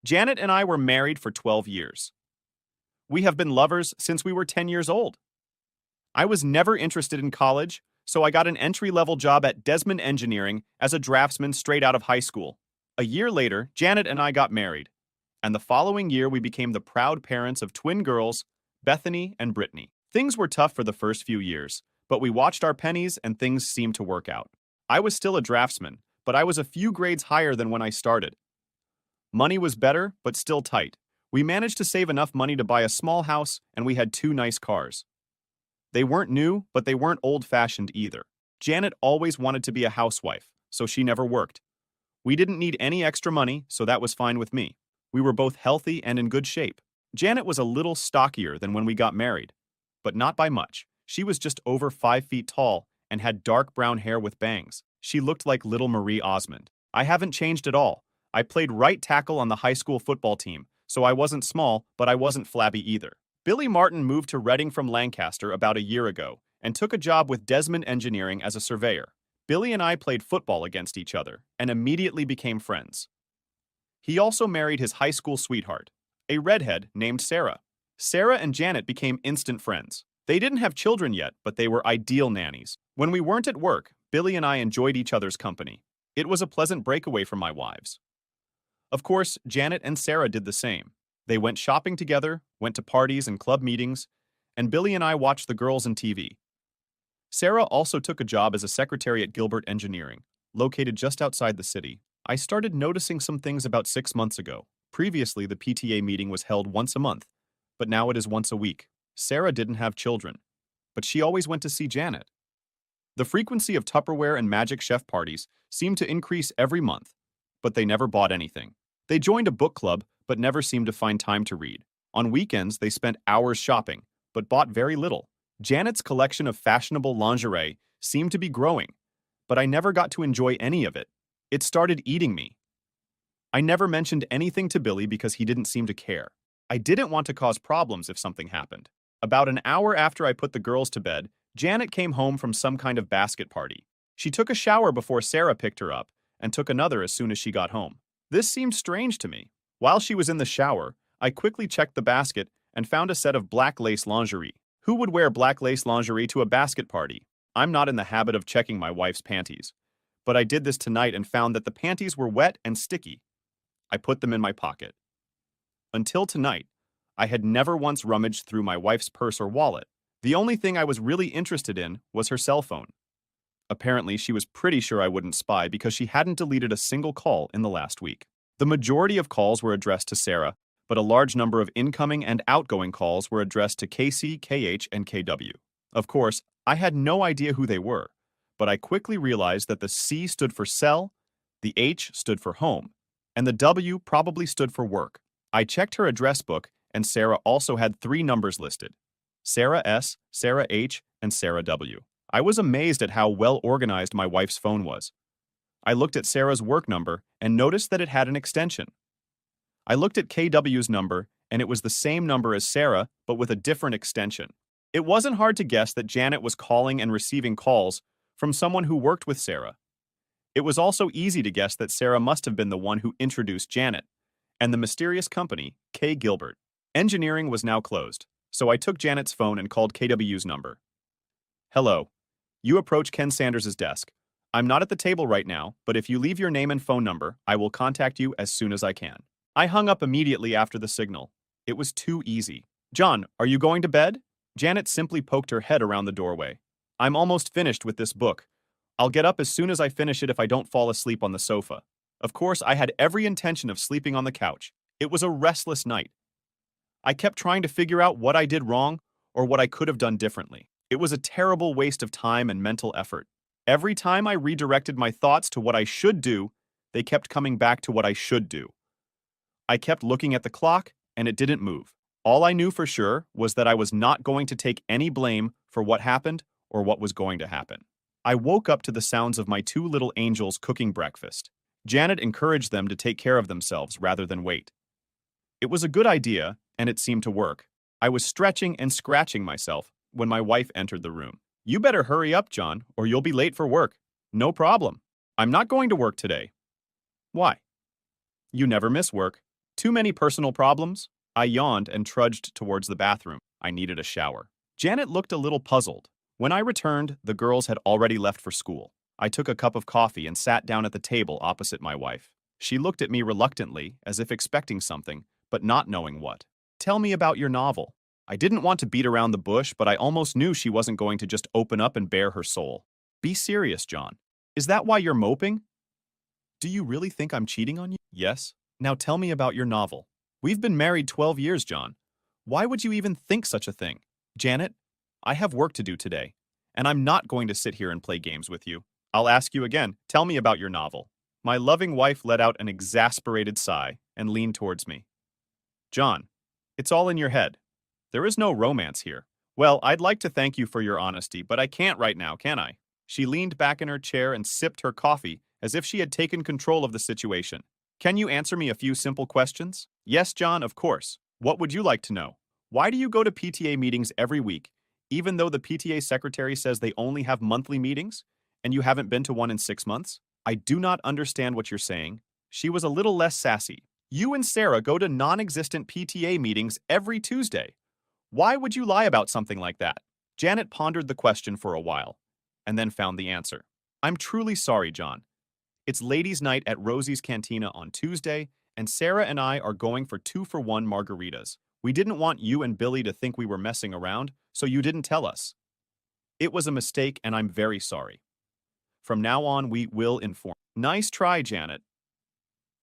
Janet and I were married for 12 years. We have been lovers since we were 10 years old. I was never interested in college, so I got an entry-level job at Desmond Engineering as a draftsman straight out of high school. A year later, Janet and I got married, and the following year we became the proud parents of twin girls, Bethany and Brittany. Things were tough for the first few years, but we watched our pennies and things seemed to work out. I was still a draftsman, but I was a few grades higher than when I started. Money was better, but still tight. We managed to save enough money to buy a small house, and we had 2 nice cars. They weren't new, but they weren't old-fashioned either. Janet always wanted to be a housewife, so she never worked. We didn't need any extra money, so that was fine with me. We were both healthy and in good shape. Janet was a little stockier than when we got married, but not by much. She was just over 5 feet tall and had dark brown hair with bangs. She looked like little Marie Osmond. I haven't changed at all. I played right tackle on the high school football team, so I wasn't small, but I wasn't flabby either. Billy Martin moved to Reading from Lancaster about a year ago and took a job with Desmond Engineering as a surveyor. Billy and I played football against each other and immediately became friends. He also married his high school sweetheart, a redhead named Sarah. Sarah and Janet became instant friends. They didn't have children yet, but they were ideal nannies. When we weren't at work, Billy and I enjoyed each other's company. It was a pleasant breakaway from my wives. Of course, Janet and Sarah did the same. They went shopping together, went to parties and club meetings, and Billy and I watched the girls on TV. Sarah also took a job as a secretary at Gilbert Engineering, located just outside the city. I started noticing some things about 6 months ago. Previously, the PTA meeting was held once a month, but now it is once a week. Sarah didn't have children, but she always went to see Janet. The frequency of Tupperware and Magic Chef parties seemed to increase every month, but they never bought anything. They joined a book club, but never seemed to find time to read. On weekends, they spent hours shopping, but bought very little. Janet's collection of fashionable lingerie seemed to be growing, but I never got to enjoy any of it. It started eating me. I never mentioned anything to Billy because he didn't seem to care. I didn't want to cause problems if something happened. About an hour after I put the girls to bed, Janet came home from some kind of basket party. She took a shower before Sarah picked her up and took another as soon as she got home. This seemed strange to me. While she was in the shower, I quickly checked the basket and found a set of black lace lingerie. Who would wear black lace lingerie to a basket party? I'm not in the habit of checking my wife's panties, but I did this tonight and found that the panties were wet and sticky. I put them in my pocket. Until tonight, I had never once rummaged through my wife's purse or wallet. The only thing I was really interested in was her cell phone. Apparently, she was pretty sure I wouldn't spy because she hadn't deleted a single call in the last week. The majority of calls were addressed to Sarah, but a large number of incoming and outgoing calls were addressed to KC, KH, and KW. Of course, I had no idea who they were, but I quickly realized that the C stood for cell, the H stood for home, and the W probably stood for work. I checked her address book, and Sarah also had 3 numbers listed: Sarah S, Sarah H, and Sarah W. I was amazed at how well organized my wife's phone was. I looked at Sarah's work number and noticed that it had an extension. I looked at KW's number, and it was the same number as Sarah, but with a different extension. It wasn't hard to guess that Janet was calling and receiving calls from someone who worked with Sarah. It was also easy to guess that Sarah must have been the one who introduced Janet and the mysterious company, K. Gilbert. Engineering was now closed, so I took Janet's phone and called KW's number. Hello. You approach Ken Sanders' desk. I'm not at the table right now, but if you leave your name and phone number, I will contact you as soon as I can. I hung up immediately after the signal. It was too easy. John, are you going to bed? Janet simply poked her head around the doorway. I'm almost finished with this book. I'll get up as soon as I finish it if I don't fall asleep on the sofa. Of course, I had every intention of sleeping on the couch. It was a restless night. I kept trying to figure out what I did wrong or what I could have done differently. It was a terrible waste of time and mental effort. Every time I redirected my thoughts to what I should do, they kept coming back to what I should do. I kept looking at the clock, and it didn't move. All I knew for sure was that I was not going to take any blame for what happened or what was going to happen. I woke up to the sounds of my 2 little angels cooking breakfast. Janet encouraged them to take care of themselves rather than wait. It was a good idea, and it seemed to work. I was stretching and scratching myself when my wife entered the room. You better hurry up, John, or you'll be late for work. No problem. I'm not going to work today. Why? You never miss work. Too many personal problems? I yawned and trudged towards the bathroom. I needed a shower. Janet looked a little puzzled. When I returned, the girls had already left for school. I took a cup of coffee and sat down at the table opposite my wife. She looked at me reluctantly, as if expecting something, but not knowing what. Tell me about your novel. I didn't want to beat around the bush, but I almost knew she wasn't going to just open up and bare her soul. Be serious, John. Is that why you're moping? Do you really think I'm cheating on you? Yes. Now tell me about your novel. We've been married 12 years, John. Why would you even think such a thing? Janet, I have work to do today, and I'm not going to sit here and play games with you. I'll ask you again. Tell me about your novel. My loving wife let out an exasperated sigh and leaned towards me. John, it's all in your head. There is no romance here. Well, I'd like to thank you for your honesty, but I can't right now, can I? She leaned back in her chair and sipped her coffee as if she had taken control of the situation. Can you answer me a few simple questions? Yes, John, of course. What would you like to know? Why do you go to PTA meetings every week, even though the PTA secretary says they only have monthly meetings, and you haven't been to one in 6 months? I do not understand what you're saying. She was a little less sassy. You and Sarah go to non-existent PTA meetings every Tuesday. Why would you lie about something like that? Janet pondered the question for a while, and then found the answer. I'm truly sorry, John. It's ladies' night at Rosie's Cantina on Tuesday, and Sarah and I are going for 2-for-1 margaritas. We didn't want you and Billy to think we were messing around, so you didn't tell us. It was a mistake, and I'm very sorry. From now on, we will inform. Nice try, Janet.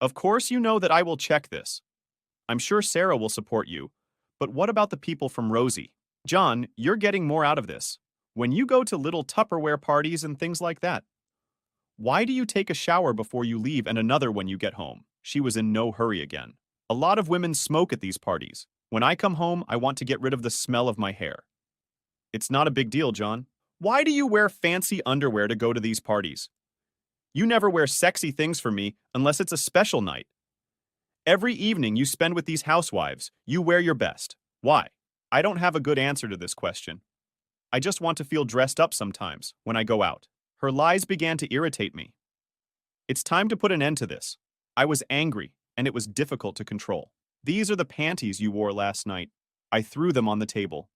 Of course you know that I will check this. I'm sure Sarah will support you, but what about the people from Rosie? John, you're getting more out of this. When you go to little Tupperware parties and things like that, why do you take a shower before you leave and another when you get home? She was in no hurry again. A lot of women smoke at these parties. When I come home, I want to get rid of the smell of my hair. It's not a big deal, John. Why do you wear fancy underwear to go to these parties? You never wear sexy things for me unless it's a special night. Every evening you spend with these housewives, you wear your best. Why? I don't have a good answer to this question. I just want to feel dressed up sometimes when I go out. Her lies began to irritate me. It's time to put an end to this. I was angry, and it was difficult to control. These are the panties you wore last night. I threw them on the table.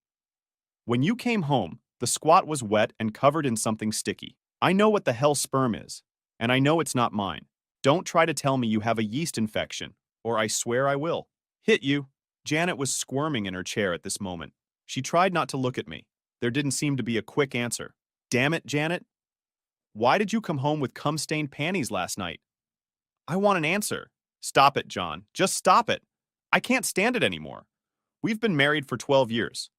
When you came home, the squat was wet and covered in something sticky. I know what the hell sperm is, and I know it's not mine. Don't try to tell me you have a yeast infection, or I swear I will. Hit you. Janet was squirming in her chair at this moment. She tried not to look at me. There didn't seem to be a quick answer. Damn it, Janet. Why did you come home with cum-stained panties last night? I want an answer. Stop it, John. Just stop it. I can't stand it anymore. We've been married for 12 years.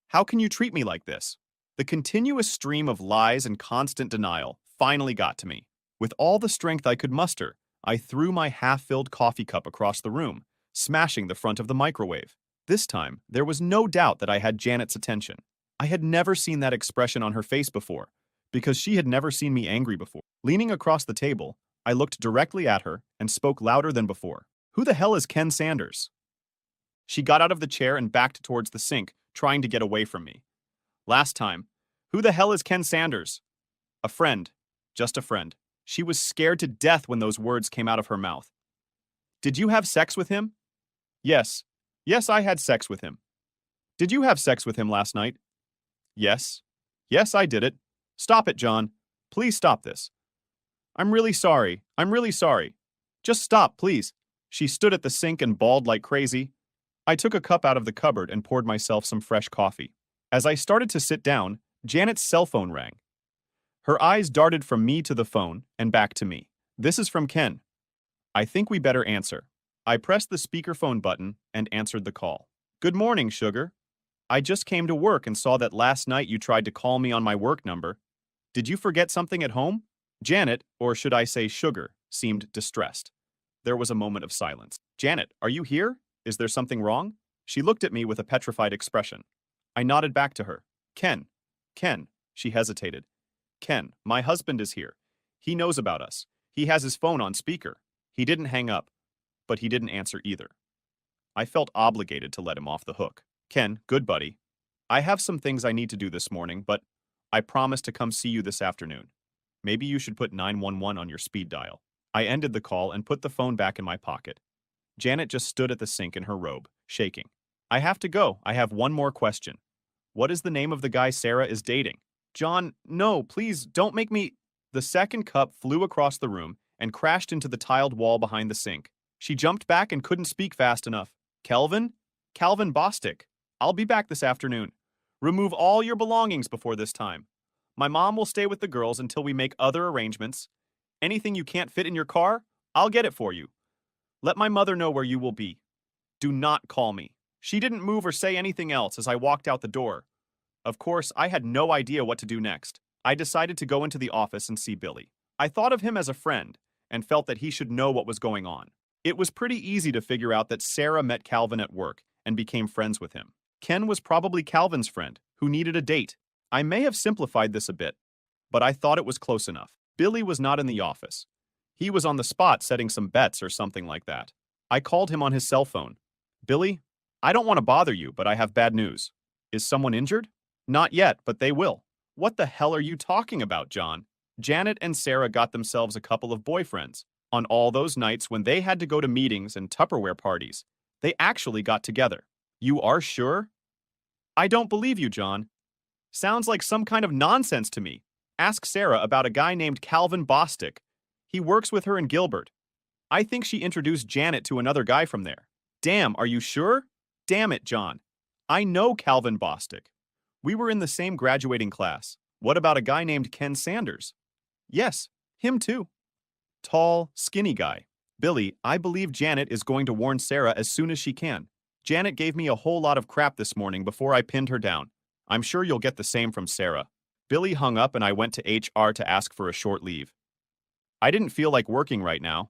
How can you treat me like this? The continuous stream of lies and constant denial finally got to me. With all the strength I could muster, I threw my half-filled coffee cup across the room, smashing the front of the microwave. This time, there was no doubt that I had Janet's attention. I had never seen that expression on her face before, because she had never seen me angry before. Leaning across the table, I looked directly at her and spoke louder than before. Who the hell is Ken Sanders? She got out of the chair and backed towards the sink, trying to get away from me. Last time, who the hell is Ken Sanders? A friend. Just a friend. She was scared to death when those words came out of her mouth. Did you have sex with him? Yes. Yes, I had sex with him. Did you have sex with him last night? Yes. Yes, I did it. Stop it, John. Please stop this. I'm really sorry. I'm really sorry. Just stop, please. She stood at the sink and bawled like crazy. I took a cup out of the cupboard and poured myself some fresh coffee. As I started to sit down, Janet's cell phone rang. Her eyes darted from me to the phone and back to me. This is from Ken. I think we better answer. I pressed the speakerphone button and answered the call. Good morning, sugar. I just came to work and saw that last night you tried to call me on my work number. Did you forget something at home? Janet, or should I say Sugar, seemed distressed. There was a moment of silence. Janet, are you here? Is there something wrong? She looked at me with a petrified expression. I nodded back to her. Ken. She hesitated. Ken, my husband is here. He knows about us. He has his phone on speaker. He didn't hang up, but he didn't answer either. I felt obligated to let him off the hook. Ken, good buddy. I have some things I need to do this morning, but I promise to come see you this afternoon. Maybe you should put 911 on your speed dial. I ended the call and put the phone back in my pocket. Janet just stood at the sink in her robe, shaking. I have to go. I have one more question. What is the name of the guy Sarah is dating? John, no, please don't make me. The second cup flew across the room and crashed into the tiled wall behind the sink. She jumped back and couldn't speak fast enough. Kelvin? Calvin Bostic. I'll be back this afternoon. Remove all your belongings before this time. My mom will stay with the girls until we make other arrangements. Anything you can't fit in your car, I'll get it for you. Let my mother know where you will be. Do not call me. She didn't move or say anything else as I walked out the door. Of course, I had no idea what to do next. I decided to go into the office and see Billy. I thought of him as a friend and felt that he should know what was going on. It was pretty easy to figure out that Sarah met Calvin at work and became friends with him. Ken was probably Calvin's friend, who needed a date. I may have simplified this a bit, but I thought it was close enough. Billy was not in the office. He was on the spot setting some bets or something like that. I called him on his cell phone. Billy, I don't want to bother you, but I have bad news. Is someone injured? Not yet, but they will. What the hell are you talking about, John? Janet and Sarah got themselves a couple of boyfriends. On all those nights when they had to go to meetings and Tupperware parties, they actually got together. You are sure? I don't believe you, John. Sounds like some kind of nonsense to me. Ask Sarah about a guy named Calvin Bostic. He works with her in Gilbert. I think she introduced Janet to another guy from there. Damn, are you sure? Damn it, John. I know Calvin Bostic. We were in the same graduating class. What about a guy named Ken Sanders? Yes, him too. Tall, skinny guy. Billy, I believe Janet is going to warn Sarah as soon as she can. Janet gave me a whole lot of crap this morning before I pinned her down. I'm sure you'll get the same from Sarah. Billy hung up and I went to HR to ask for a short leave. I didn't feel like working right now.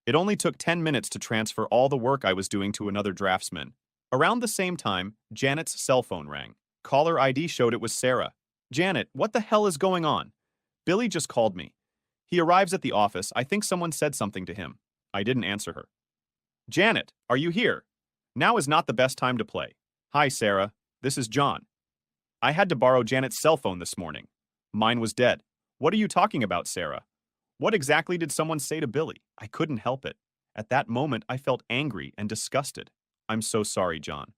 It only took 10 minutes to transfer all the work I was doing to another draftsman. Around the same time, Janet's cell phone rang. Caller ID showed it was Sarah. Janet, what the hell is going on? Billy just called me. He arrives at the office. I think someone said something to him. I didn't answer her. Janet, are you here? Now is not the best time to play. Hi, Sarah. This is John. I had to borrow Janet's cell phone this morning. Mine was dead. What are you talking about, Sarah? What exactly did someone say to Billy? I couldn't help it. At that moment, I felt angry and disgusted. I'm so sorry, John.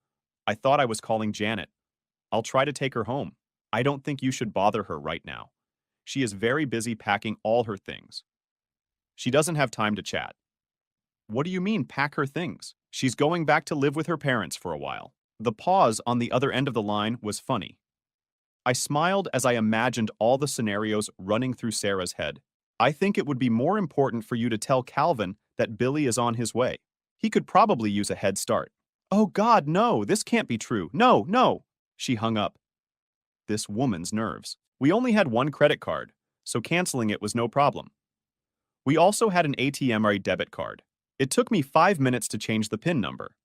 I thought I was calling Janet. I'll try to take her home. I don't think you should bother her right now. She is very busy packing all her things. She doesn't have time to chat. What do you mean, pack her things? She's going back to live with her parents for a while. The pause on the other end of the line was funny. I smiled as I imagined all the scenarios running through Sarah's head. I think it would be more important for you to tell Calvin that Billy is on his way. He could probably use a head start. Oh God, no, this can't be true. No, no. She hung up. This woman's nerves. We only had one credit card, so canceling it was no problem. We also had an ATM or a debit card. It took me 5 minutes to change the PIN number.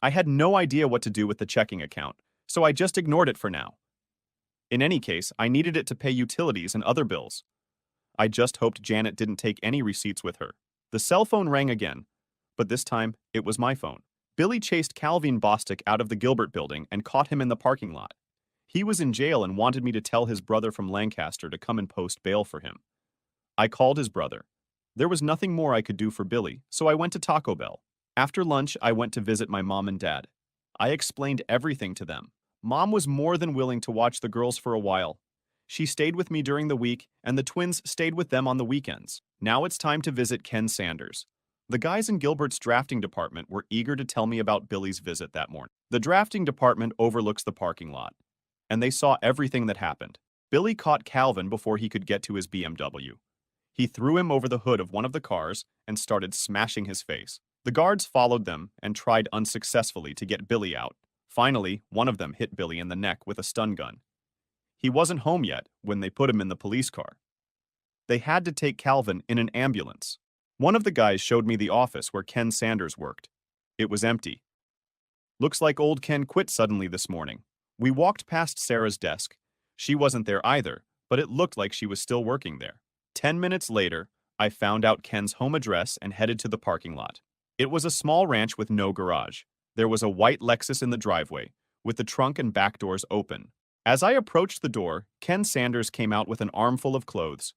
I had no idea what to do with the checking account, so I just ignored it for now. In any case, I needed it to pay utilities and other bills. I just hoped Janet didn't take any receipts with her. The cell phone rang again, but this time it was my phone. Billy chased Calvin Bostic out of the Gilbert building and caught him in the parking lot. He was in jail and wanted me to tell his brother from Lancaster to come and post bail for him. I called his brother. There was nothing more I could do for Billy, so I went to Taco Bell. After lunch, I went to visit my mom and dad. I explained everything to them. Mom was more than willing to watch the girls for a while. She stayed with me during the week, and the twins stayed with them on the weekends. Now it's time to visit Ken Sanders. The guys in Gilbert's drafting department were eager to tell me about Billy's visit that morning. The drafting department overlooks the parking lot, and they saw everything that happened. Billy caught Calvin before he could get to his BMW. He threw him over the hood of one of the cars and started smashing his face. The guards followed them and tried unsuccessfully to get Billy out. Finally, one of them hit Billy in the neck with a stun gun. He wasn't home yet when they put him in the police car. They had to take Calvin in an ambulance. One of the guys showed me the office where Ken Sanders worked. It was empty. Looks like old Ken quit suddenly this morning. We walked past Sarah's desk. She wasn't there either, but it looked like she was still working there. 10 minutes later, I found out Ken's home address and headed to the parking lot. It was a small ranch with no garage. There was a white Lexus in the driveway, with the trunk and back doors open. As I approached the door, Ken Sanders came out with an armful of clothes.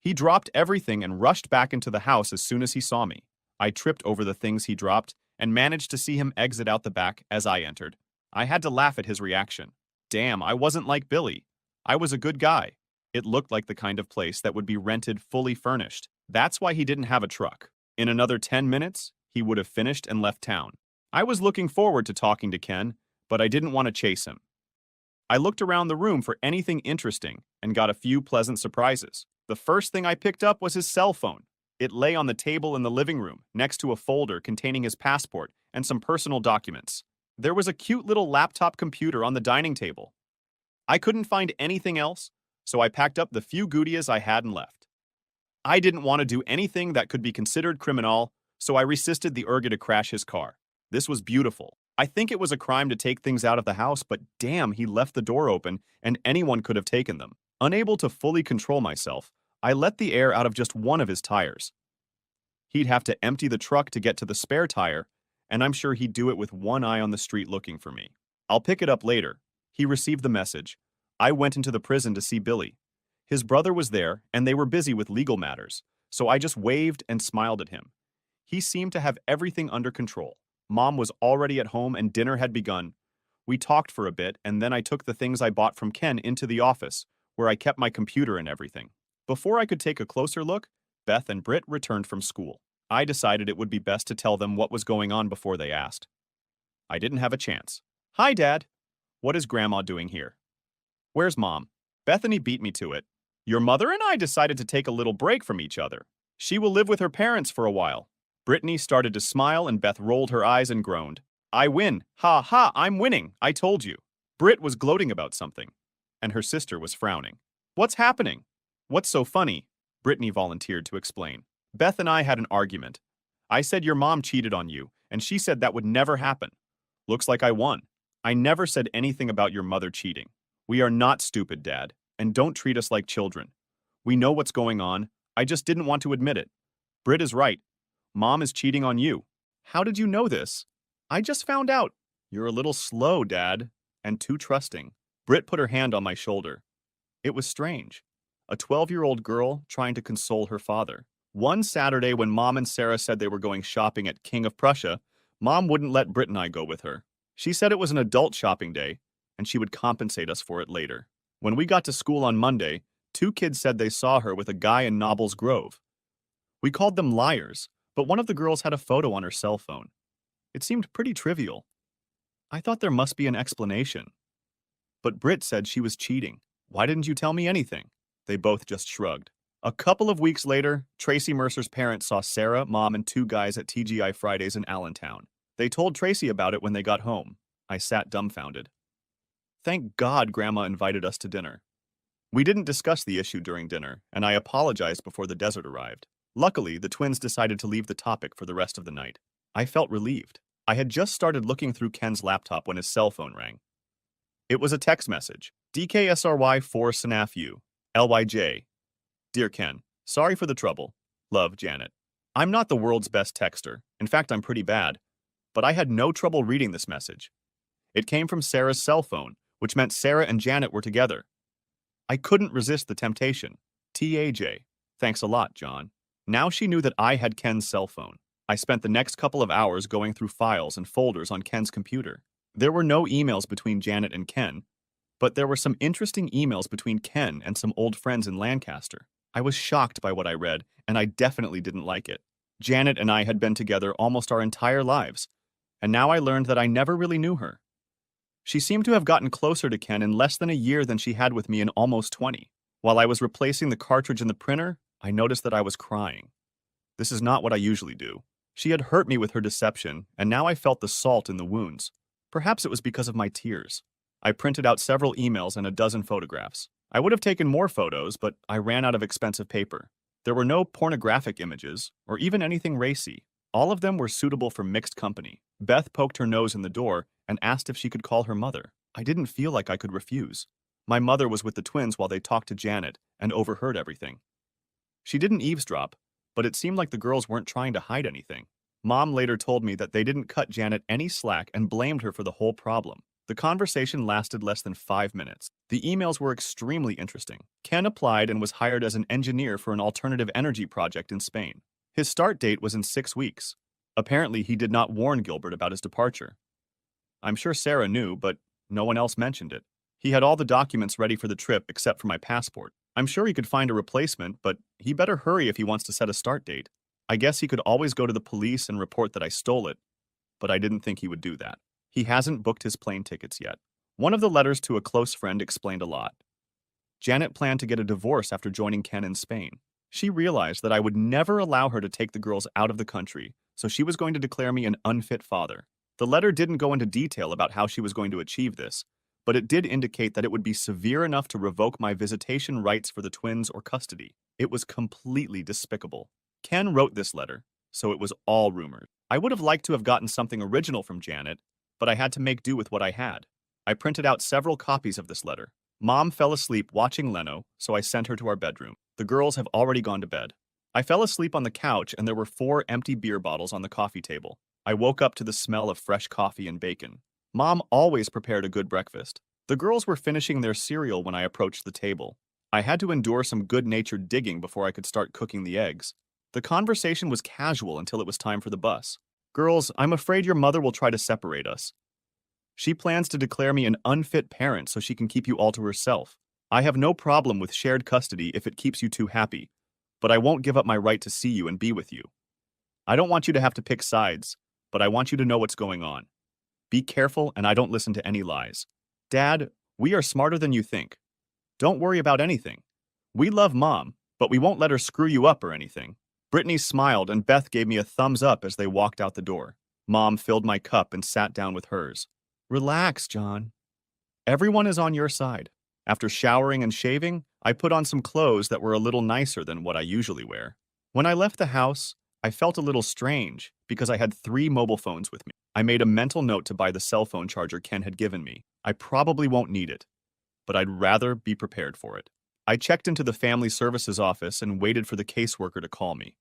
He dropped everything and rushed back into the house as soon as he saw me. I tripped over the things he dropped and managed to see him exit out the back as I entered. I had to laugh at his reaction. Damn, I wasn't like Billy. I was a good guy. It looked like the kind of place that would be rented fully furnished. That's why he didn't have a truck. In another 10 minutes, he would have finished and left town. I was looking forward to talking to Ken, but I didn't want to chase him. I looked around the room for anything interesting and got a few pleasant surprises. The first thing I picked up was his cell phone. It lay on the table in the living room, next to a folder containing his passport and some personal documents. There was a cute little laptop computer on the dining table. I couldn't find anything else, so I packed up the few goodies I had and left. I didn't want to do anything that could be considered criminal, so I resisted the urge to crash his car. This was beautiful. I think it was a crime to take things out of the house, but damn, he left the door open and anyone could have taken them. Unable to fully control myself, I let the air out of just one of his tires. He'd have to empty the truck to get to the spare tire, and I'm sure he'd do it with one eye on the street looking for me. I'll pick it up later. He received the message. I went into the prison to see Billy. His brother was there, and they were busy with legal matters, so I just waved and smiled at him. He seemed to have everything under control. Mom was already at home and dinner had begun. We talked for a bit, and then I took the things I bought from Ken into the office, where I kept my computer and everything. Before I could take a closer look, Beth and Britt returned from school. I decided it would be best to tell them what was going on before they asked. I didn't have a chance. Hi, Dad. What is Grandma doing here? Where's Mom? Bethany beat me to it. Your mother and I decided to take a little break from each other. She will live with her parents for a while. Brittany started to smile and Beth rolled her eyes and groaned. I win. Ha ha, I'm winning. I told you. Britt was gloating about something, and her sister was frowning. What's happening? What's so funny? Brittany volunteered to explain. Beth and I had an argument. I said your mom cheated on you, and she said that would never happen. Looks like I won. I never said anything about your mother cheating. We are not stupid, Dad, and don't treat us like children. We know what's going on. I just didn't want to admit it. Britt is right. Mom is cheating on you. How did you know this? I just found out. You're a little slow, Dad, and too trusting. Britt put her hand on my shoulder. It was strange. A 12-year-old girl trying to console her father. One Saturday when Mom and Sarah said they were going shopping at King of Prussia, Mom wouldn't let Britt and I go with her. She said it was an adult shopping day, and she would compensate us for it later. When we got to school on Monday, 2 kids said they saw her with a guy in Nobles Grove. We called them liars, but one of the girls had a photo on her cell phone. It seemed pretty trivial. I thought there must be an explanation. But Britt said she was cheating. Why didn't you tell me anything? They both just shrugged. A couple of weeks later, Tracy Mercer's parents saw Sarah, Mom, and 2 guys at TGI Fridays in Allentown. They told Tracy about it when they got home. I sat dumbfounded. Thank God Grandma invited us to dinner. We didn't discuss the issue during dinner, and I apologized before the dessert arrived. Luckily, the twins decided to leave the topic for the rest of the night. I felt relieved. I had just started looking through Ken's laptop when his cell phone rang. It was a text message. DKSRY 4 SNAFU. LYJ. Dear Ken, sorry for the trouble. Love, Janet. I'm not the world's best texter. In fact, I'm pretty bad. But I had no trouble reading this message. It came from Sarah's cell phone, which meant Sarah and Janet were together. I couldn't resist the temptation. TAJ. Thanks a lot, John. Now she knew that I had Ken's cell phone. I spent the next couple of hours going through files and folders on Ken's computer. There were no emails between Janet and Ken, but there were some interesting emails between Ken and some old friends in Lancaster. I was shocked by what I read, and I definitely didn't like it. Janet and I had been together almost our entire lives, and now I learned that I never really knew her. She seemed to have gotten closer to Ken in less than a year than she had with me in almost 20. While I was replacing the cartridge in the printer, I noticed that I was crying. This is not what I usually do. She had hurt me with her deception, and now I felt the salt in the wounds. Perhaps it was because of my tears. I printed out several emails and a dozen photographs. I would have taken more photos, but I ran out of expensive paper. There were no pornographic images, or even anything racy. All of them were suitable for mixed company. Beth poked her nose in the door and asked if she could call her mother. I didn't feel like I could refuse. My mother was with the twins while they talked to Janet and overheard everything. She didn't eavesdrop, but it seemed like the girls weren't trying to hide anything. Mom later told me that they didn't cut Janet any slack and blamed her for the whole problem. The conversation lasted less than 5 minutes. The emails were extremely interesting. Ken applied and was hired as an engineer for an alternative energy project in Spain. His start date was in 6 weeks. Apparently, he did not warn Gilbert about his departure. I'm sure Sarah knew, but no one else mentioned it. He had all the documents ready for the trip except for my passport. I'm sure he could find a replacement, but he better hurry if he wants to set a start date. I guess he could always go to the police and report that I stole it, but I didn't think he would do that. He hasn't booked his plane tickets yet. One of the letters to a close friend explained a lot. Janet planned to get a divorce after joining Ken in Spain. She realized that I would never allow her to take the girls out of the country, so she was going to declare me an unfit father. The letter didn't go into detail about how she was going to achieve this, but it did indicate that it would be severe enough to revoke my visitation rights for the twins or custody. It was completely despicable. Ken wrote this letter, so it was all rumors. I would have liked to have gotten something original from Janet, but I had to make do with what I had. I printed out several copies of this letter. Mom fell asleep watching Leno, so I sent her to our bedroom. The girls have already gone to bed. I fell asleep on the couch and there were 4 empty beer bottles on the coffee table. I woke up to the smell of fresh coffee and bacon. Mom always prepared a good breakfast. The girls were finishing their cereal when I approached the table. I had to endure some good-natured digging before I could start cooking the eggs. The conversation was casual until it was time for the bus. Girls, I'm afraid your mother will try to separate us. She plans to declare me an unfit parent so she can keep you all to herself. I have no problem with shared custody if it keeps you two happy, but I won't give up my right to see you and be with you. I don't want you to have to pick sides, but I want you to know what's going on. Be careful and I don't listen to any lies. Dad, we are smarter than you think. Don't worry about anything. We love Mom, but we won't let her screw you up or anything. Brittany smiled and Beth gave me a thumbs up as they walked out the door. Mom filled my cup and sat down with hers. Relax, John. Everyone is on your side. After showering and shaving, I put on some clothes that were a little nicer than what I usually wear. When I left the house, I felt a little strange because I had 3 mobile phones with me. I made a mental note to buy the cell phone charger Ken had given me. I probably won't need it, but I'd rather be prepared for it. I checked into the family services office and waited for the caseworker to call me.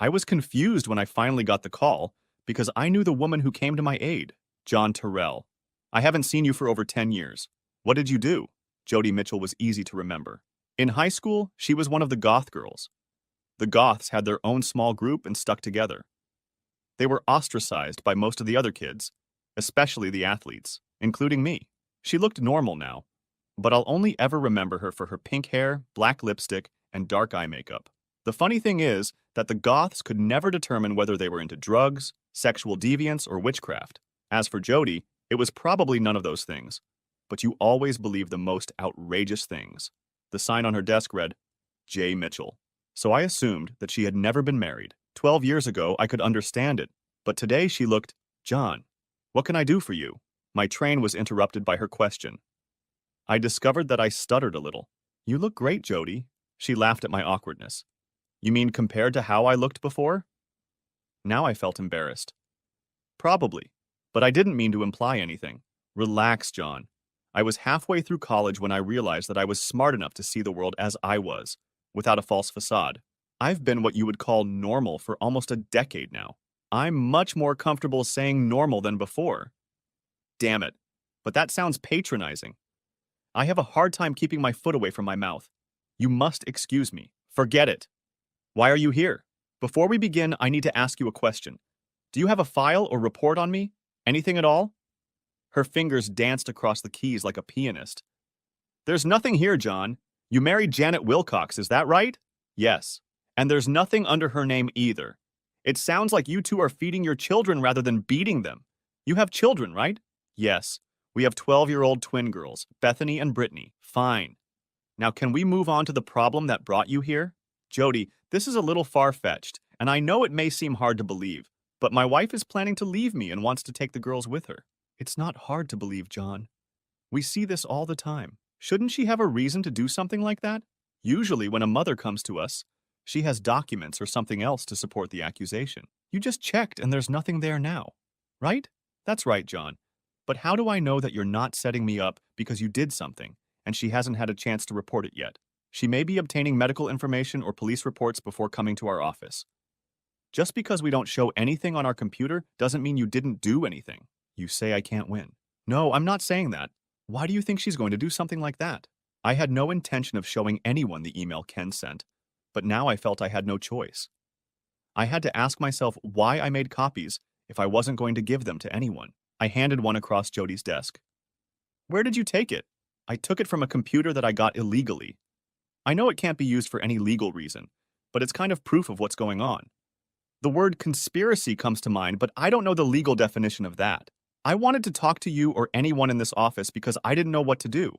I was confused when I finally got the call because I knew the woman who came to my aid. John Terrell. I haven't seen you for over 10 years. What did you do? Jody Mitchell was easy to remember. In high school, she was one of the goth girls. The goths had their own small group and stuck together. They were ostracized by most of the other kids, especially the athletes, including me. She looked normal now, but I'll only ever remember her for her pink hair, black lipstick, and dark eye makeup. The funny thing is that the goths could never determine whether they were into drugs, sexual deviance, or witchcraft. As for Jody, it was probably none of those things, but you always believe the most outrageous things. The sign on her desk read, J. Mitchell. So I assumed that she had never been married. 12 years ago, I could understand it, but today she looked, John, what can I do for you? My train was interrupted by her question. I discovered that I stuttered a little. You look great, Jody. She laughed at my awkwardness. You mean compared to how I looked before? Now I felt embarrassed. Probably. But I didn't mean to imply anything. Relax, John. I was halfway through college when I realized that I was smart enough to see the world as I was, without a false facade. I've been what you would call normal for almost a decade now. I'm much more comfortable saying normal than before. Damn it, but that sounds patronizing. I have a hard time keeping my foot away from my mouth. You must excuse me. Forget it. Why are you here? Before we begin, I need to ask you a question. Do you have a file or report on me? Anything at all? Her fingers danced across the keys like a pianist. There's nothing here, John. You married Janet Wilcox, is that right? Yes. And there's nothing under her name either. It sounds like you two are feeding your children rather than beating them. You have children, right? Yes. We have 12-year-old twin girls, Bethany and Brittany. Fine. Now can we move on to the problem that brought you here? Jody, this is a little far-fetched, and I know it may seem hard to believe, but my wife is planning to leave me and wants to take the girls with her. It's not hard to believe, John. We see this all the time. Shouldn't she have a reason to do something like that? Usually when a mother comes to us, she has documents or something else to support the accusation. You just checked and there's nothing there now. Right? That's right, John. But how do I know that you're not setting me up because you did something and she hasn't had a chance to report it yet? She may be obtaining medical information or police reports before coming to our office. Just because we don't show anything on our computer doesn't mean you didn't do anything. You say I can't win. No, I'm not saying that. Why do you think she's going to do something like that? I had no intention of showing anyone the email Ken sent, but now I felt I had no choice. I had to ask myself why I made copies if I wasn't going to give them to anyone. I handed one across Jody's desk. Where did you take it? I took it from a computer that I got illegally. I know it can't be used for any legal reason, but it's kind of proof of what's going on. The word conspiracy comes to mind, but I don't know the legal definition of that. I wanted to talk to you or anyone in this office because I didn't know what to do.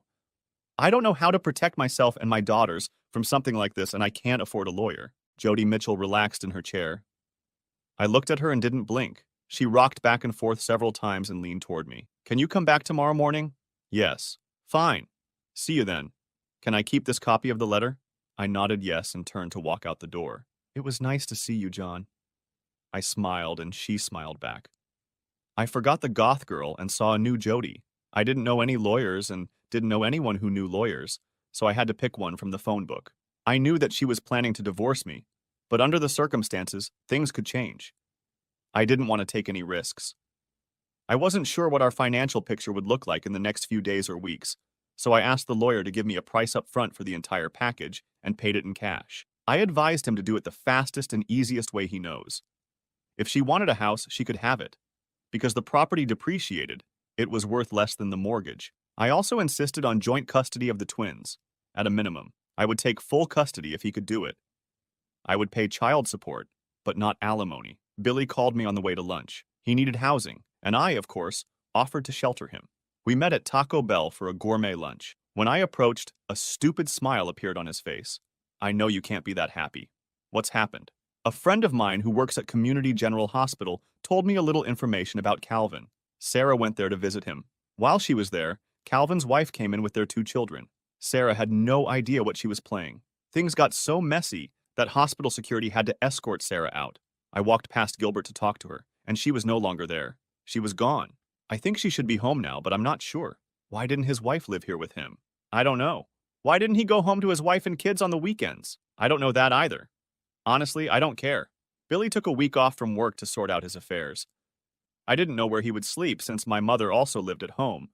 I don't know how to protect myself and my daughters from something like this, and I can't afford a lawyer. Jody Mitchell relaxed in her chair. I looked at her and didn't blink. She rocked back and forth several times and leaned toward me. Can you come back tomorrow morning? Yes. Fine. See you then. Can I keep this copy of the letter? I nodded yes and turned to walk out the door. It was nice to see you, John. I smiled and she smiled back. I forgot the goth girl and saw a new Jody. I didn't know any lawyers and didn't know anyone who knew lawyers, so I had to pick one from the phone book. I knew that she was planning to divorce me, but under the circumstances, things could change. I didn't want to take any risks. I wasn't sure what our financial picture would look like in the next few days or weeks, so I asked the lawyer to give me a price up front for the entire package and paid it in cash. I advised him to do it the fastest and easiest way he knows. If she wanted a house, she could have it. Because the property depreciated, it was worth less than the mortgage. I also insisted on joint custody of the twins. At a minimum, I would take full custody if he could do it. I would pay child support, but not alimony. Billy called me on the way to lunch. He needed housing, and I, of course, offered to shelter him. We met at Taco Bell for a gourmet lunch. When I approached, a stupid smile appeared on his face. I know you can't be that happy. What's happened? A friend of mine who works at Community General Hospital told me a little information about Calvin. Sarah went there to visit him. While she was there, Calvin's wife came in with their 2 children. Sarah had no idea what she was playing. Things got so messy that hospital security had to escort Sarah out. I walked past Gilbert to talk to her, and she was no longer there. She was gone. I think she should be home now, but I'm not sure. Why didn't his wife live here with him? I don't know. Why didn't he go home to his wife and kids on the weekends? I don't know that either. Honestly, I don't care. Billy took a week off from work to sort out his affairs. I didn't know where he would sleep since my mother also lived at home,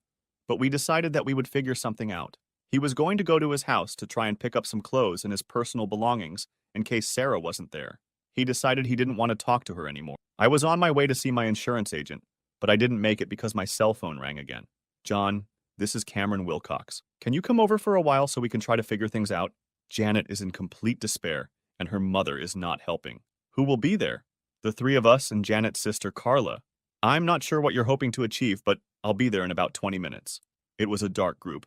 but we decided that we would figure something out. He was going to go to his house to try and pick up some clothes and his personal belongings in case Sarah wasn't there. He decided he didn't want to talk to her anymore. I was on my way to see my insurance agent, but I didn't make it because my cell phone rang again. John, this is Cameron Wilcox. Can you come over for a while so we can try to figure things out? Janet is in complete despair, and her mother is not helping. Who will be there? The 3 of us and Janet's sister, Carla. I'm not sure what you're hoping to achieve, but I'll be there in about 20 minutes. It was a dark group.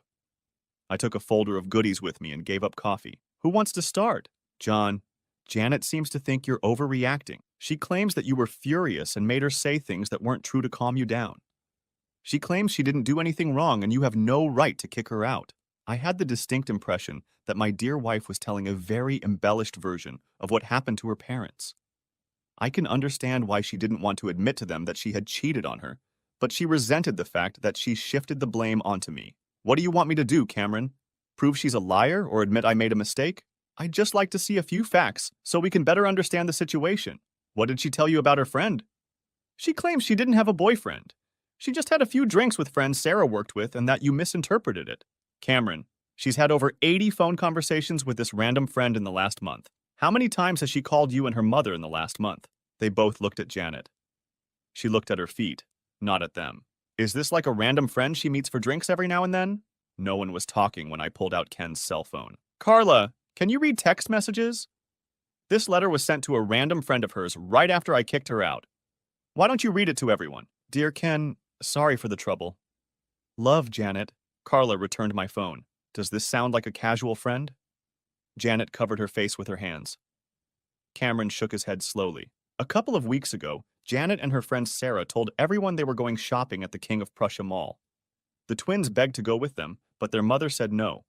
I took a folder of goodies with me and gave up coffee. Who wants to start? John, Janet seems to think you're overreacting. She claims that you were furious and made her say things that weren't true to calm you down. She claims she didn't do anything wrong and you have no right to kick her out. I had the distinct impression that my dear wife was telling a very embellished version of what happened to her parents. I can understand why she didn't want to admit to them that she had cheated on her, but she resented the fact that she shifted the blame onto me. What do you want me to do, Cameron? Prove she's a liar or admit I made a mistake? I'd just like to see a few facts so we can better understand the situation. What did she tell you about her friend? She claims she didn't have a boyfriend. She just had a few drinks with friends Sarah worked with and that you misinterpreted it. Cameron, she's had over 80 phone conversations with this random friend in the last month. How many times has she called you and her mother in the last month? They both looked at Janet. She looked at her feet, not at them. Is this like a random friend she meets for drinks every now and then? No one was talking when I pulled out Ken's cell phone. Carla, can you read text messages? This letter was sent to a random friend of hers right after I kicked her out. Why don't you read it to everyone? Dear Ken, sorry for the trouble. Love, Janet. Carla returned my phone. Does this sound like a casual friend? Janet covered her face with her hands. Cameron shook his head slowly. A couple of weeks ago, Janet and her friend Sarah told everyone they were going shopping at the King of Prussia Mall. The twins begged to go with them, but their mother said no.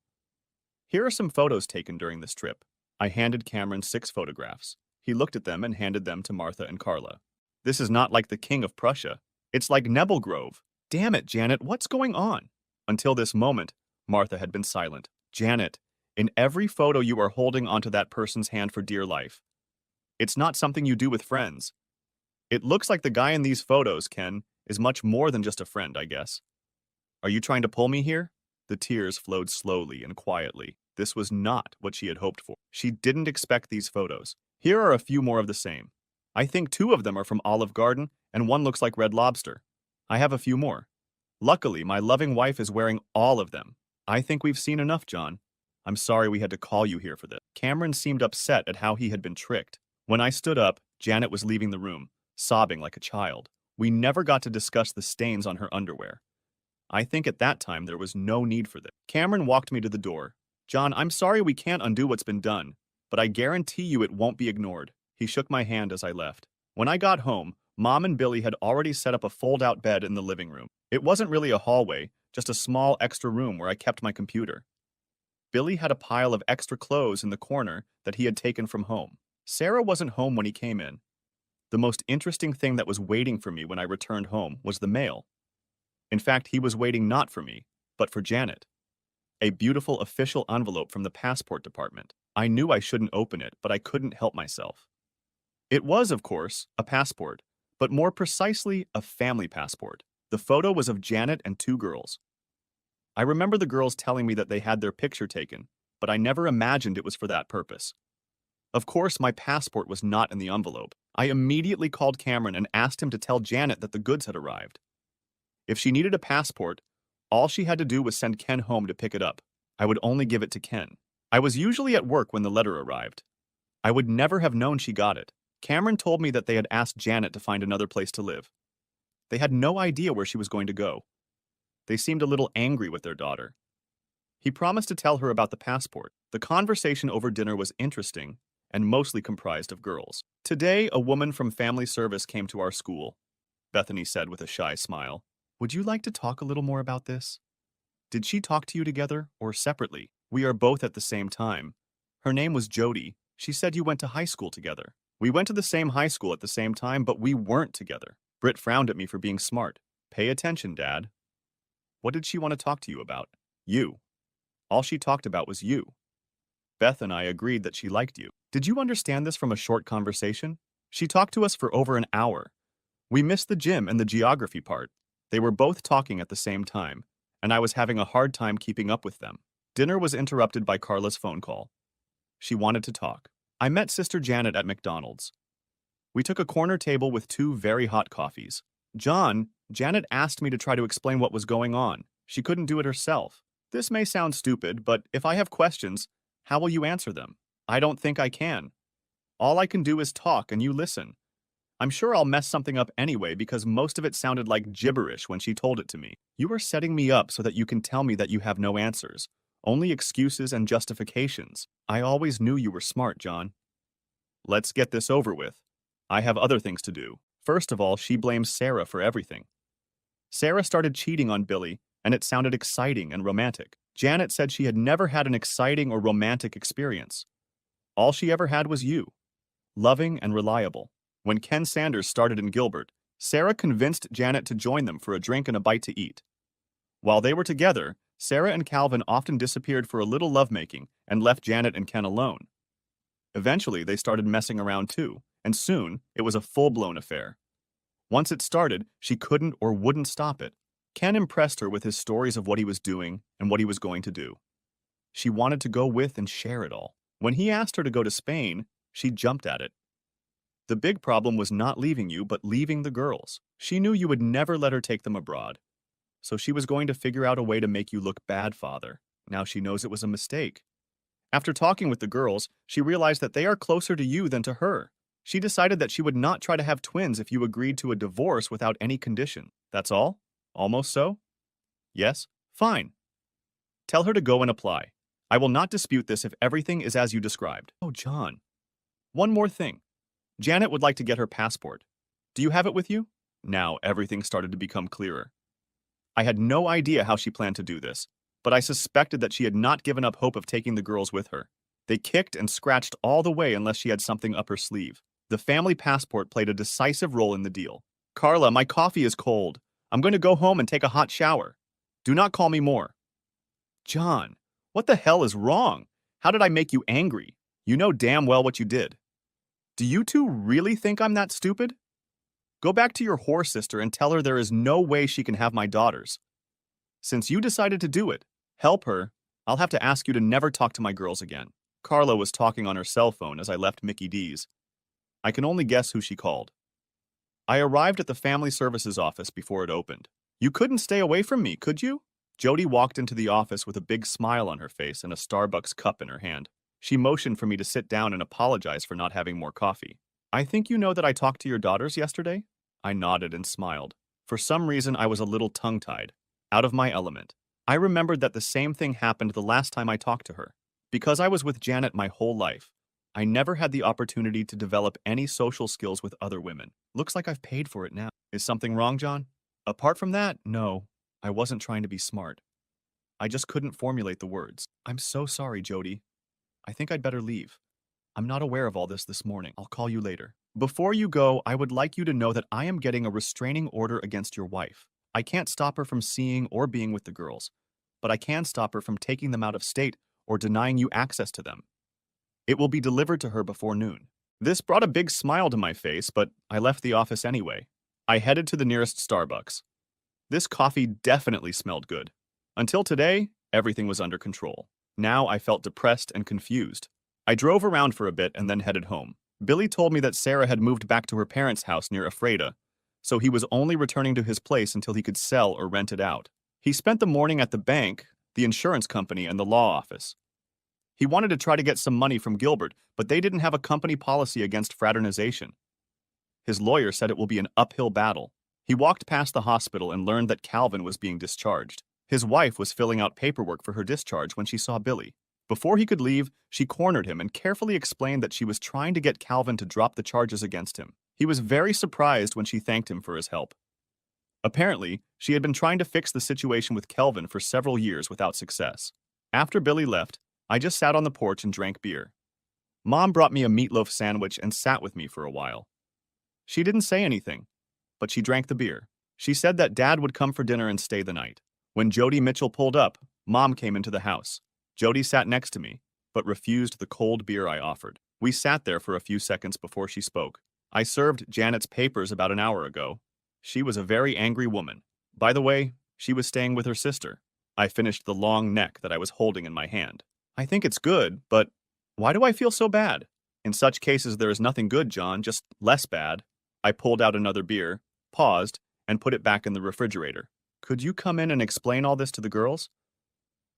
Here are some photos taken during this trip. I handed Cameron 6 photographs. He looked at them and handed them to Martha and Carla. This is not like the King of Prussia. It's like Nebelgrove. Damn it, Janet, what's going on? Until this moment, Martha had been silent. Janet, in every photo you are holding onto that person's hand for dear life. It's not something you do with friends. It looks like the guy in these photos, Ken, is much more than just a friend, I guess. Are you trying to pull me here? The tears flowed slowly and quietly. This was not what she had hoped for. She didn't expect these photos. Here are a few more of the same. I think two of them are from Olive Garden, and one looks like Red Lobster. I have a few more. Luckily, my loving wife is wearing all of them. I think we've seen enough, John. I'm sorry we had to call you here for this. Cameron seemed upset at how he had been tricked. When I stood up, Janet was leaving the room, sobbing like a child. We never got to discuss the stains on her underwear. I think at that time there was no need for this. Cameron walked me to the door. John, I'm sorry we can't undo what's been done, but I guarantee you it won't be ignored. He shook my hand as I left. When I got home, Mom and Billy had already set up a fold-out bed in the living room. It wasn't really a hallway, just a small extra room where I kept my computer. Billy had a pile of extra clothes in the corner that he had taken from home. Sarah wasn't home when he came in. The most interesting thing that was waiting for me when I returned home was the mail. In fact, he was waiting not for me, but for Janet. A beautiful official envelope from the passport department. I knew I shouldn't open it, but I couldn't help myself. It was, of course, a passport, but more precisely, a family passport. The photo was of Janet and two girls. I remember the girls telling me that they had their picture taken, but I never imagined it was for that purpose. Of course, my passport was not in the envelope. I immediately called Cameron and asked him to tell Janet that the goods had arrived. If she needed a passport, all she had to do was send Ken home to pick it up. I would only give it to Ken. I was usually at work when the letter arrived. I would never have known she got it. Cameron told me that they had asked Janet to find another place to live. They had no idea where she was going to go. They seemed a little angry with their daughter. He promised to tell her about the passport. The conversation over dinner was interesting and mostly comprised of girls. Today, a woman from family service came to our school, Bethany said with a shy smile. Would you like to talk a little more about this? Did she talk to you together or separately? We are both at the same time. Her name was Jody. She said you went to high school together. We went to the same high school at the same time, but we weren't together. Britt frowned at me for being smart. Pay attention, Dad. What did she want to talk to you about? You. All she talked about was you. Beth and I agreed that she liked you. Did you understand this from a short conversation? She talked to us for over an hour. We missed the gym and the geography part. They were both talking at the same time, and I was having a hard time keeping up with them. Dinner was interrupted by Carla's phone call. She wanted to talk. I met Sister Janet at McDonald's. We took a corner table with two very hot coffees. John, Janet asked me to try to explain what was going on. She couldn't do it herself. This may sound stupid, but if I have questions, how will you answer them? I don't think I can. All I can do is talk and you listen. I'm sure I'll mess something up anyway because most of it sounded like gibberish when she told it to me. You are setting me up so that you can tell me that you have no answers. Only excuses and justifications. I always knew you were smart, John. Let's get this over with. I have other things to do. First of all, she blames Sarah for everything. Sarah started cheating on Billy, and it sounded exciting and romantic. Janet said she had never had an exciting or romantic experience. All she ever had was you. Loving and reliable. When Ken Sanders started in Gilbert, Sarah convinced Janet to join them for a drink and a bite to eat. While they were together, Sarah and Calvin often disappeared for a little lovemaking and left Janet and Ken alone. Eventually, they started messing around too, and soon, it was a full-blown affair. Once it started, she couldn't or wouldn't stop it. Ken impressed her with his stories of what he was doing and what he was going to do. She wanted to go with and share it all. When he asked her to go to Spain, she jumped at it. The big problem was not leaving you, but leaving the girls. She knew you would never let her take them abroad. So she was going to figure out a way to make you look bad, father. Now she knows it was a mistake. After talking with the girls, she realized that they are closer to you than to her. She decided that she would not try to have twins if you agreed to a divorce without any condition. That's all? Almost so? Yes? Fine. Tell her to go and apply. I will not dispute this if everything is as you described. Oh, John. One more thing. Janet would like to get her passport. Do you have it with you? Now everything started to become clearer. I had no idea how she planned to do this, but I suspected that she had not given up hope of taking the girls with her. They kicked and scratched all the way unless she had something up her sleeve. The family passport played a decisive role in the deal. Carla, my coffee is cold. I'm going to go home and take a hot shower. Do not call me more. John, what the hell is wrong? How did I make you angry? You know damn well what you did. Do you two really think I'm that stupid? Go back to your whore sister and tell her there is no way she can have my daughters. Since you decided to do it, help her. I'll have to ask you to never talk to my girls again. Carla was talking on her cell phone as I left Mickey D's. I can only guess who she called. I arrived at the family services office before it opened. You couldn't stay away from me, could you? Jody walked into the office with a big smile on her face and a Starbucks cup in her hand. She motioned for me to sit down and apologize for not having more coffee. I think you know that I talked to your daughters yesterday? I nodded and smiled. For some reason, I was a little tongue-tied, out of my element. I remembered that the same thing happened the last time I talked to her. Because I was with Janet my whole life, I never had the opportunity to develop any social skills with other women. Looks like I've paid for it now. Is something wrong, John? Apart from that, no. I wasn't trying to be smart. I just couldn't formulate the words. I'm so sorry, Jody. I think I'd better leave. I'm not aware of all this morning. I'll call you later. Before you go, I would like you to know that I am getting a restraining order against your wife. I can't stop her from seeing or being with the girls, but I can stop her from taking them out of state or denying you access to them. It will be delivered to her before noon. This brought a big smile to my face, but I left the office anyway. I headed to the nearest Starbucks. This coffee definitely smelled good. Until today, everything was under control. Now I felt depressed and confused. I drove around for a bit and then headed home. Billy told me that Sarah had moved back to her parents' house near Ephrata, so he was only returning to his place until he could sell or rent it out. He spent the morning at the bank, the insurance company, and the law office. He wanted to try to get some money from Gilbert, but they didn't have a company policy against fraternization. His lawyer said it will be an uphill battle. He walked past the hospital and learned that Calvin was being discharged. His wife was filling out paperwork for her discharge when she saw Billy. Before he could leave, she cornered him and carefully explained that she was trying to get Calvin to drop the charges against him. He was very surprised when she thanked him for his help. Apparently, she had been trying to fix the situation with Kelvin for several years without success. After Billy left, I just sat on the porch and drank beer. Mom brought me a meatloaf sandwich and sat with me for a while. She didn't say anything, but she drank the beer. She said that Dad would come for dinner and stay the night. When Jody Mitchell pulled up, Mom came into the house. Jody sat next to me, but refused the cold beer I offered. We sat there for a few seconds before she spoke. I served Janet's papers about an hour ago. She was a very angry woman. By the way, she was staying with her sister. I finished the long neck that I was holding in my hand. I think it's good, but why do I feel so bad? In such cases, there is nothing good, John, just less bad. I pulled out another beer, paused, and put it back in the refrigerator. Could you come in and explain all this to the girls?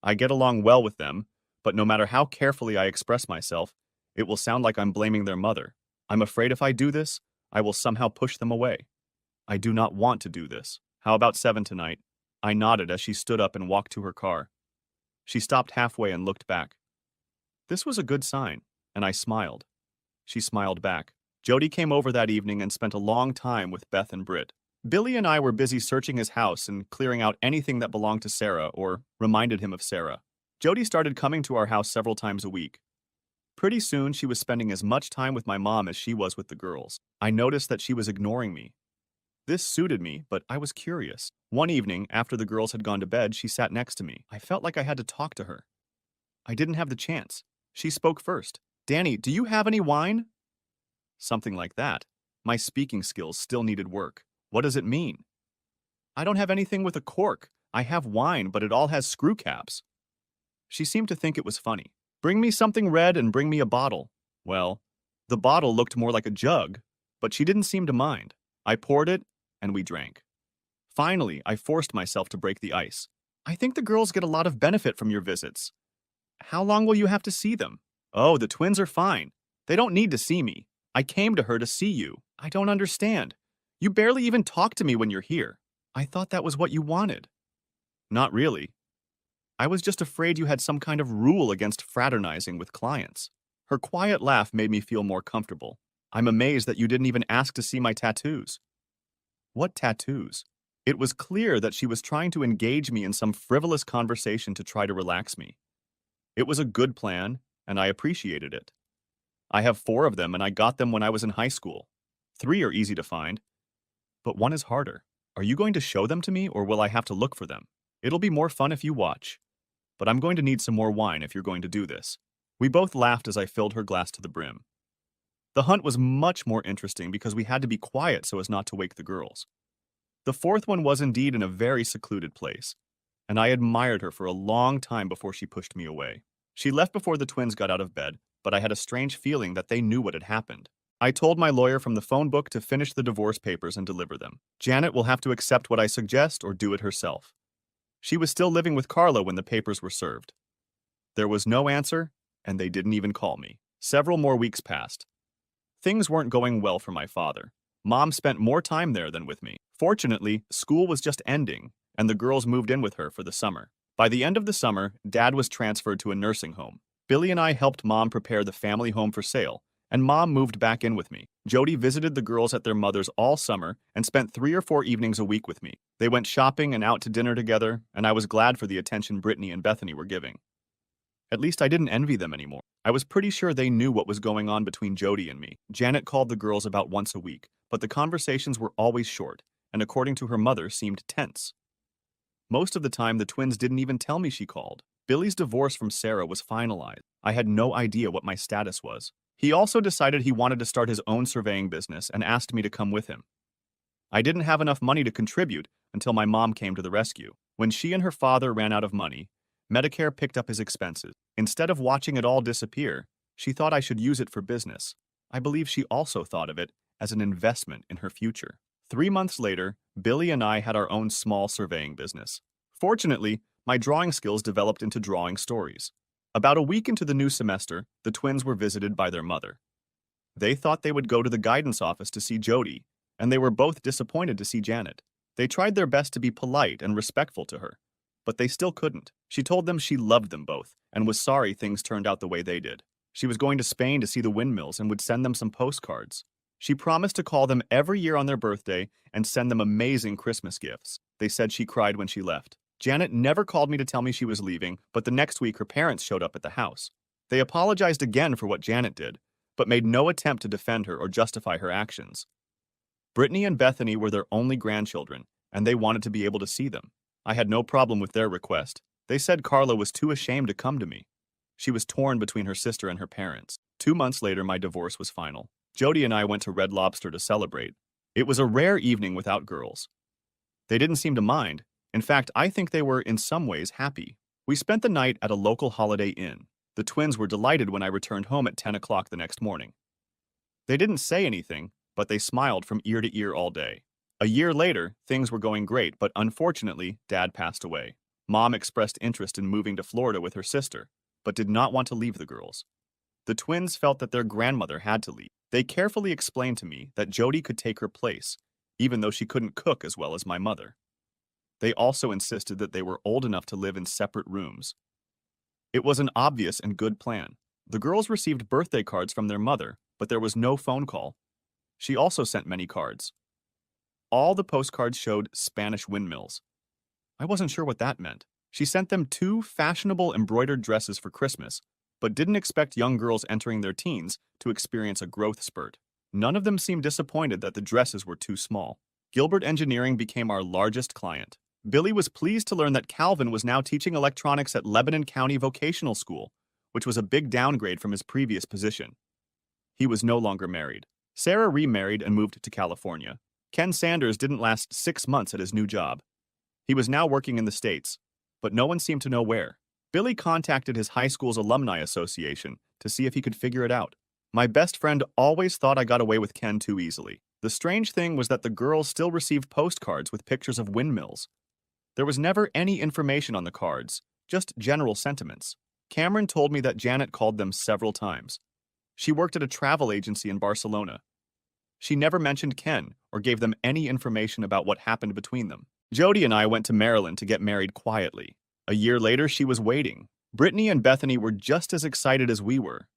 I get along well with them, but no matter how carefully I express myself, it will sound like I'm blaming their mother. I'm afraid if I do this, I will somehow push them away. I do not want to do this. How about 7 tonight? I nodded as she stood up and walked to her car. She stopped halfway and looked back. This was a good sign, and I smiled. She smiled back. Jody came over that evening and spent a long time with Beth and Britt. Billy and I were busy searching his house and clearing out anything that belonged to Sarah or reminded him of Sarah. Jody started coming to our house several times a week. Pretty soon, she was spending as much time with my mom as she was with the girls. I noticed that she was ignoring me. This suited me, but I was curious. One evening, after the girls had gone to bed, she sat next to me. I felt like I had to talk to her. I didn't have the chance. She spoke first. Danny, do you have any wine? Something like that. My speaking skills still needed work. What does it mean? I don't have anything with a cork. I have wine, but it all has screw caps. She seemed to think it was funny. Bring me something red and bring me a bottle. Well, the bottle looked more like a jug, but she didn't seem to mind. I poured it, and we drank. Finally, I forced myself to break the ice. I think the girls get a lot of benefit from your visits. How long will you have to see them? Oh, the twins are fine. They don't need to see me. I came to her to see you. I don't understand. You barely even talk to me when you're here. I thought that was what you wanted. Not really. I was just afraid you had some kind of rule against fraternizing with clients. Her quiet laugh made me feel more comfortable. I'm amazed that you didn't even ask to see my tattoos. What tattoos? It was clear that she was trying to engage me in some frivolous conversation to try to relax me. It was a good plan, and I appreciated it. I have 4 of them, and I got them when I was in high school. 3 are easy to find, but 1 is harder. Are you going to show them to me, or will I have to look for them? It'll be more fun if you watch, but I'm going to need some more wine if you're going to do this. We both laughed as I filled her glass to the brim. The hunt was much more interesting because we had to be quiet so as not to wake the girls. The 4th one was indeed in a very secluded place, and I admired her for a long time before she pushed me away. She left before the twins got out of bed, but I had a strange feeling that they knew what had happened. I told my lawyer from the phone book to finish the divorce papers and deliver them. Janet will have to accept what I suggest or do it herself. She was still living with Carla when the papers were served. There was no answer, and they didn't even call me. Several more weeks passed. Things weren't going well for my father. Mom spent more time there than with me. Fortunately, school was just ending, and the girls moved in with her for the summer. By the end of the summer, Dad was transferred to a nursing home. Billy and I helped Mom prepare the family home for sale, and Mom moved back in with me. Jody visited the girls at their mother's all summer and spent 3 or 4 evenings a week with me. They went shopping and out to dinner together, and I was glad for the attention Brittany and Bethany were giving. At least I didn't envy them anymore. I was pretty sure they knew what was going on between Jody and me. Janet called the girls about once a week, but the conversations were always short, and according to her mother, seemed tense. Most of the time, the twins didn't even tell me she called. Billy's divorce from Sarah was finalized. I had no idea what my status was. He also decided he wanted to start his own surveying business and asked me to come with him. I didn't have enough money to contribute until my mom came to the rescue. When she and her father ran out of money, Medicare picked up his expenses. Instead of watching it all disappear, she thought I should use it for business. I believe she also thought of it as an investment in her future. 3 months later, Billy and I had our own small surveying business. Fortunately, my drawing skills developed into drawing stories. About a week into the new semester, the twins were visited by their mother. They thought they would go to the guidance office to see Jody, and they were both disappointed to see Janet. They tried their best to be polite and respectful to her, but they still couldn't. She told them she loved them both and was sorry things turned out the way they did. She was going to Spain to see the windmills and would send them some postcards. She promised to call them every year on their birthday and send them amazing Christmas gifts. They said she cried when she left. Janet never called me to tell me she was leaving, but the next week her parents showed up at the house. They apologized again for what Janet did, but made no attempt to defend her or justify her actions. Brittany and Bethany were their only grandchildren, and they wanted to be able to see them. I had no problem with their request. They said Carla was too ashamed to come to me. She was torn between her sister and her parents. 2 months later, my divorce was final. Jody and I went to Red Lobster to celebrate. It was a rare evening without girls. They didn't seem to mind. In fact, I think they were, in some ways, happy. We spent the night at a local Holiday Inn. The twins were delighted when I returned home at 10 o'clock the next morning. They didn't say anything, but they smiled from ear to ear all day. A year later, things were going great, but unfortunately, Dad passed away. Mom expressed interest in moving to Florida with her sister, but did not want to leave the girls. The twins felt that their grandmother had to leave. They carefully explained to me that Jody could take her place, even though she couldn't cook as well as my mother. They also insisted that they were old enough to live in separate rooms. It was an obvious and good plan. The girls received birthday cards from their mother, but there was no phone call. She also sent many cards. All the postcards showed Spanish windmills. I wasn't sure what that meant. She sent them 2 fashionable embroidered dresses for Christmas, but didn't expect young girls entering their teens to experience a growth spurt. None of them seemed disappointed that the dresses were too small. Gilbert Engineering became our largest client. Billy was pleased to learn that Calvin was now teaching electronics at Lebanon County Vocational School, which was a big downgrade from his previous position. He was no longer married. Sarah remarried and moved to California. Ken Sanders didn't last 6 months at his new job. He was now working in the States, but no one seemed to know where. Billy contacted his high school's alumni association to see if he could figure it out. My best friend always thought I got away with Ken too easily. The strange thing was that the girls still received postcards with pictures of windmills. There was never any information on the cards, just general sentiments. Cameron told me that Janet called them several times. She worked at a travel agency in Barcelona. She never mentioned Ken or gave them any information about what happened between them. Jody and I went to Maryland to get married quietly. A year later, she was waiting. Brittany and Bethany were just as excited as we were.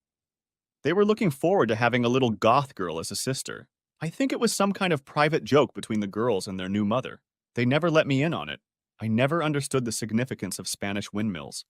They were looking forward to having a little goth girl as a sister. I think it was some kind of private joke between the girls and their new mother. They never let me in on it. I never understood the significance of Spanish windmills.